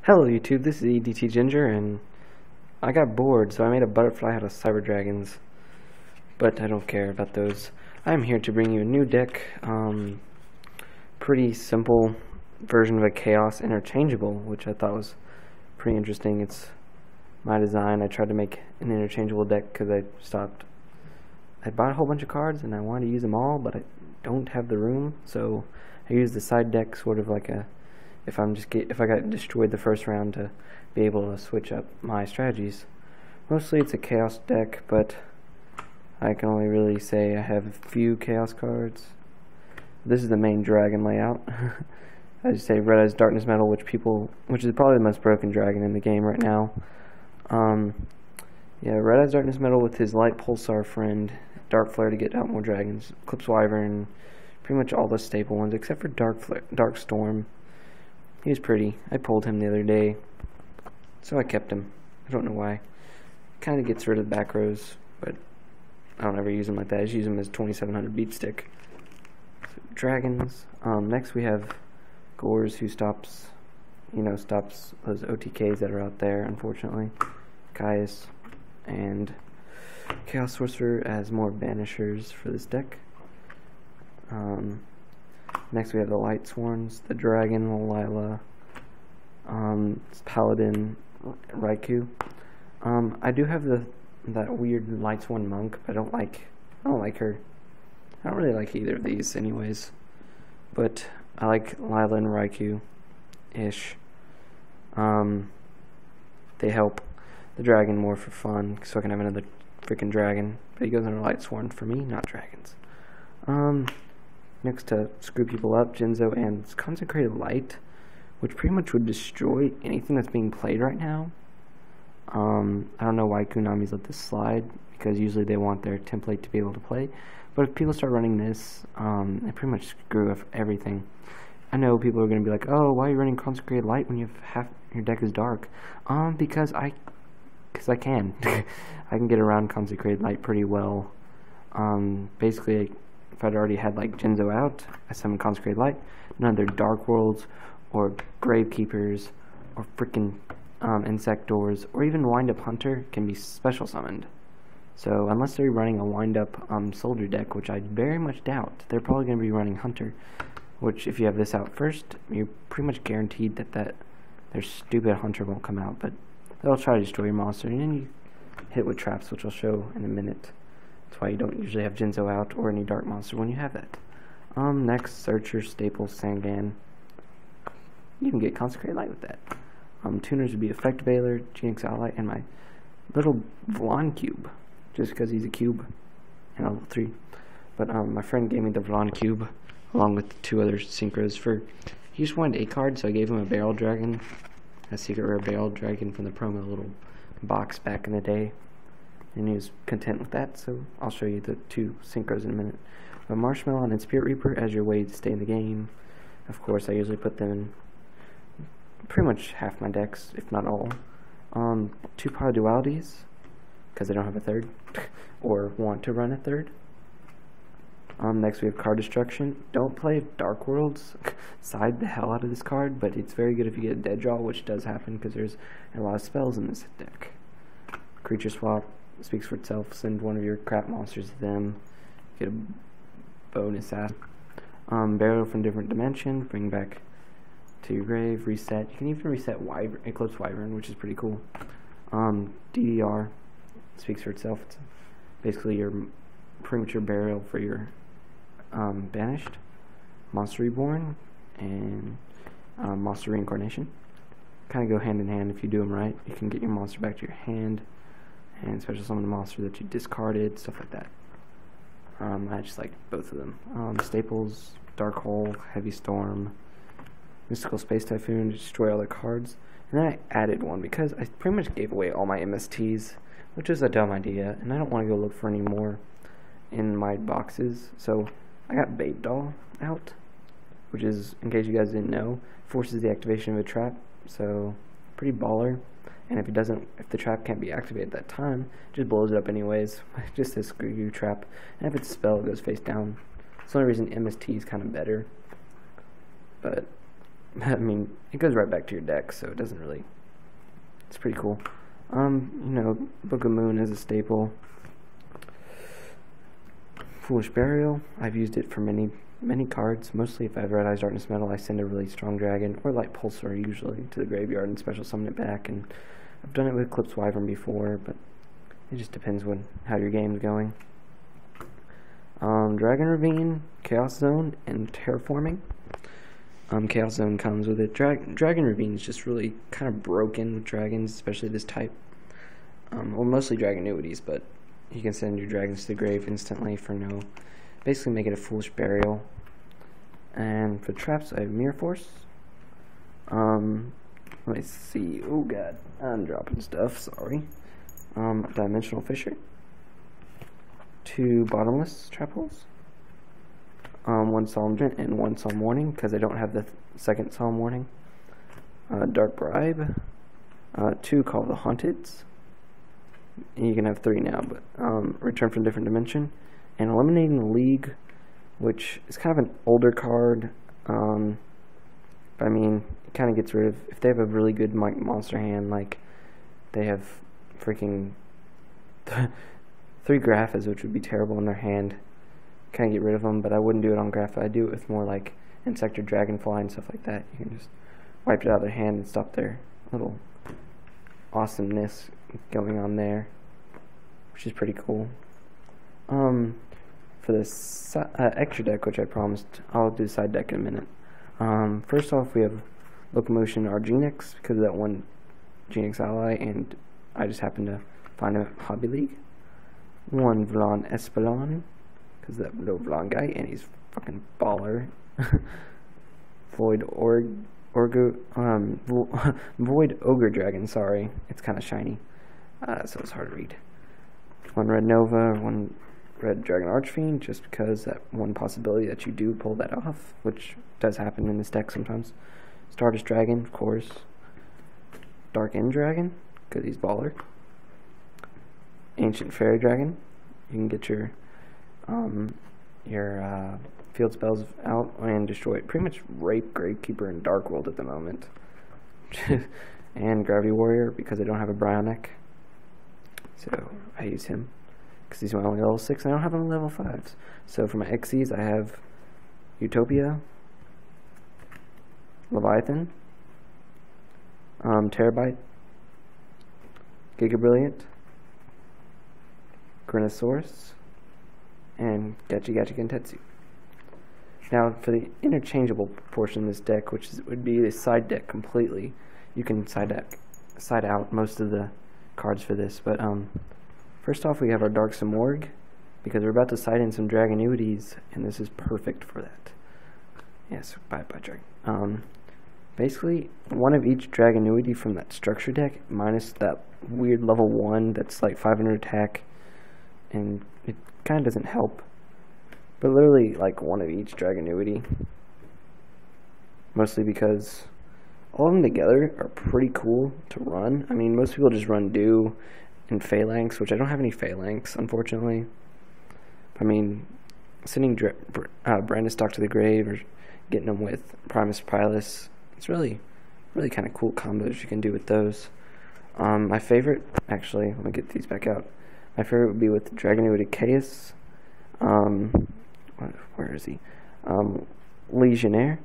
Hello YouTube, this is EDT Ginger, and I got bored, so I made a butterfly out of cyber dragons, but I don't care about those. I'm here to bring you a new deck, pretty simple version of a chaos interchangeable, which I thought was pretty interesting. It's my design. I tried to make an interchangeable deck because I bought a whole bunch of cards and I wanted to use them all, but I don't have the room, so I used the side deck sort of like a if I got destroyed the first round to be able to switch up my strategies. Mostly it's a chaos deck, but I can only really say I have a few chaos cards. This is the main dragon layout. I just say Red Eyes Darkness Metal, which is probably the most broken dragon in the game right now. Yeah, Red Eyes Darkness Metal with his Light Pulsar friend, Dark Flare to get out more dragons, Eclipse Wyvern, pretty much all the staple ones except for Dark Storm. He was pretty. I pulled him the other day, so I kept him. I don't know why. Kind of gets rid of the back rows, but I don't ever use him like that. I just use him as 2700 beat stick. So, dragons. Next we have Gores, who stops those OTKs that are out there, unfortunately. Caius and Chaos Sorcerer as more banishers for this deck. Next we have the Light Sworns, the Dragon, Lila, Paladin, Raikou. I do have that weird Light Sworn Monk, but I don't like her. I don't really like either of these anyways. But I like Lila and Raikou-ish. They help the dragon more for fun, so I can have another freaking dragon. But he goes under Light Sworn for me, not dragons. Next to screw people up, Jinzo and Consecrated Light, which pretty much would destroy anything that's being played right now. I don't know why Konami's let this slide, because usually they want their template to be able to play. But if people start running this, they pretty much screw up everything. I know people are going to be like, oh, why are you running Consecrated Light when you have half your deck is dark? Because I can. I can get around Consecrated Light pretty well. Basically, if I'd already had like Jinzo out, I summon Consecrated Light. None of their Dark Worlds or Gravekeepers or freaking Insect Doors or even Wind Up Hunter can be special summoned. So unless they're running a Wind Up Soldier deck, which I very much doubt, they're probably going to be running Hunter. Which, if you have this out first, you're pretty much guaranteed that their stupid Hunter won't come out. But they'll try to destroy your monster, and then you hit with traps, which I'll show in a minute. That's why you don't usually have Jinzo out or any dark monster when you have that. Next, Searcher, Staples, Sangan. You can get Consecrated Light with that. Tuners would be Effect Veiler, GX Ally, and my little Vlon Cube, just because he's a cube in level 3. But my friend gave me the Vlon Cube along with 2 other synchros he just wanted a card, so I gave him a Barrel Dragon, a secret rare Barrel Dragon from the promo little box back in the day. And he was content with that, so I'll show you the 2 synchros in a minute. But Marshmallow and Spirit Reaper as your way to stay in the game. Of course, I usually put them in pretty much half my decks, if not all. 2 Power Dualities, because I don't have a third, or want to run a third. Next we have Card Destruction. Don't play Dark Worlds. Side the hell out of this card, but it's very good if you get a dead draw, which does happen because there's a lot of spells in this deck. Creature Swap speaks for itself. Send one of your crap monsters to them. Get a bonus out. Burial from different dimension. Bring back to your grave. Reset. You can even reset Eclipse Wyvern, which is pretty cool. DDR speaks for itself. It's basically your premature burial for your banished. Monster Reborn and Monster Reincarnation. Kind of go hand in hand if you do them right. You can get your monster back to your hand and special summon the monster that you discarded, stuff like that. I just like both of them. Staples, Dark Hole, Heavy Storm, Mystical Space Typhoon to destroy all their cards. And then I added one because I pretty much gave away all my MSTs, which is a dumb idea, and I don't want to go look for any more in my boxes. So I got Bait Doll out, which is, in case you guys didn't know, forces the activation of a trap, so pretty baller. And if the trap can't be activated at that time, it just blows it up anyways. Just says screw you trap. And if it's a spell, it goes face down. That's the only reason MST is kind of better. But I mean, it goes right back to your deck, so it doesn't really. It's pretty cool. Book of Moon is a staple. Foolish Burial. I've used it for many cards. Mostly if I have Red Eyes Darkness Metal, I send a really strong dragon, or Light Pulsar usually, to the graveyard and special summon it back. And I've done it with Eclipse Wyvern before, but it just depends how your game's going. Dragon Ravine, Chaos Zone, and Terraforming. Chaos Zone comes with it. Dragon Ravine is just really kind of broken with dragons, especially this type. Well, mostly Dragonuities, but you can send your dragons to the grave instantly for no. Basically make it a Foolish Burial. And for traps, I have Mirror Force. Let me see. Oh god, I'm dropping stuff. Sorry. Dimensional Fissure. 2 Bottomless Trap Holes. 1 Solemn Drint and 1 Solemn Warning, because I don't have the second Solemn Warning. Dark Bribe. 2 Call of the Haunteds. You can have 3 now, but Return from Different Dimension. And Eliminating the League, which is kind of an older card. But I mean, it kind of gets rid of, if they have a really good monster hand, like they have freaking 3 Graphas, which would be terrible in their hand, kind of get rid of them. But I wouldn't do it on Grapha. I do it with more like Insect or Dragonfly and stuff like that. You can just wipe it out of their hand and stop their little awesomeness going on there, which is pretty cool. For this extra deck, which I promised, I'll do side deck in a minute. First off, we have Locomotion Argenix, because of that one Genix ally, and I just happened to find him at Hobby League. 1 Vlan Espelon, because that little Vlan guy, and he's fucking baller. Void Ogre Dragon, sorry, it's kind of shiny, so it's hard to read. 1 Red Nova, 1 Red Dragon Archfiend, just because that one possibility that you do pull that off, which does happen in this deck sometimes. Stardust Dragon, of course. Dark End Dragon, because he's baller. Ancient Fairy Dragon, you can get your field spells out and destroy it. Pretty much Rape, Gravekeeper, and Dark World at the moment. And Gravity Warrior, because I don't have a Bionic, so I use him because he's my only level 6 and I don't have any level 5s. So for my Xyz, I have Utopia, Leviathan, Terabyte, Giga Brilliant, Grinosaurus, and Gachi Gentetsu. Now for the interchangeable portion of this deck, which would be the side deck completely, you can side out most of the cards for this, but first off we have our Dark Simorgh, because we're about to side in some Dragonuities, and this is perfect for that. Yes, bye Dragon. Basically, one of each Dragonuity from that structure deck, minus that weird level 1 that's like 500 attack, and it kind of doesn't help. But literally, like, one of each Dragonuity. Mostly because all of them together are pretty cool to run. I mean, most people just run Dew and Phalanx, which I don't have any Phalanx, unfortunately. I mean, sending Brandistock to the grave or getting them with Primus Pilus, it's really kind of cool combos you can do with those. My favorite, actually, let me get these back out. My favorite would be with Dragonuity Chaos. Where is he? Legionnaire.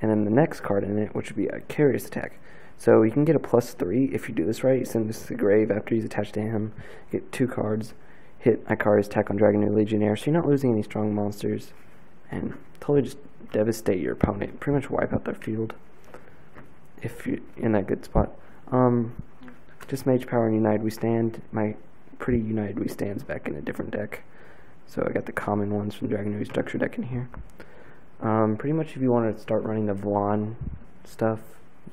And then the next card in it, which would be a Curious Attack. So you can get a +3 if you do this right. You send this to the grave after he's attached to him. You get 2 cards. Hit Icarius Attack on Dragonuity Legionnaire. So you're not losing any strong monsters. And totally just devastate your opponent. Pretty much wipe out their field if you're in that good spot. Just Mage Power and United We Stand. My pretty United We Stand's back in a different deck. So I got the common ones from Dragonuity Structure deck in here. Pretty much if you want to start running the Vlan stuff,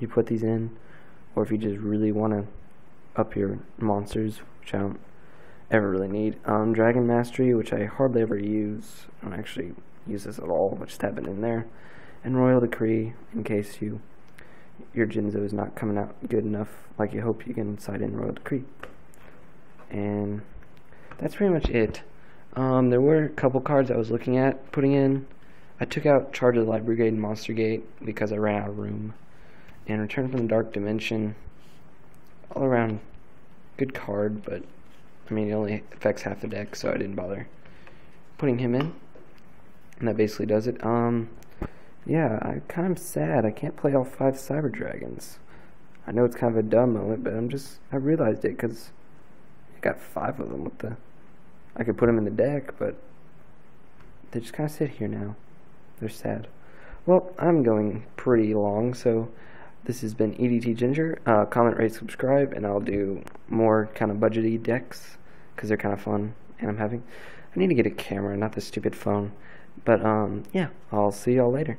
you put these in. Or if you just really want to up your monsters, which I don't ever really need. Dragon Mastery, which I hardly ever use. I don't actually use this at all, but just have it in there. And Royal Decree, in case your Jinzo is not coming out good enough like you hope, you can side in Royal Decree. And that's pretty much it. There were a couple cards I was looking at putting in. I took out Charge of the Light Brigade and Monster Gate because I ran out of room. And Return from the Dark Dimension, all around good card, but I mean, it only affects half the deck, so I didn't bother putting him in. And that basically does it. Yeah, I'm kind of sad I can't play all 5 Cyber Dragons. I know it's kind of a dumb moment, but I realized it because I got 5 of them. I could put them in the deck, but they just kind of sit here now. They're sad. Well, I'm going pretty long, so this has been EDT Ginger. Comment, rate, subscribe, and I'll do more kind of budgety decks because they're kind of fun. And I need to get a camera, not this stupid phone. But yeah, I'll see y'all later.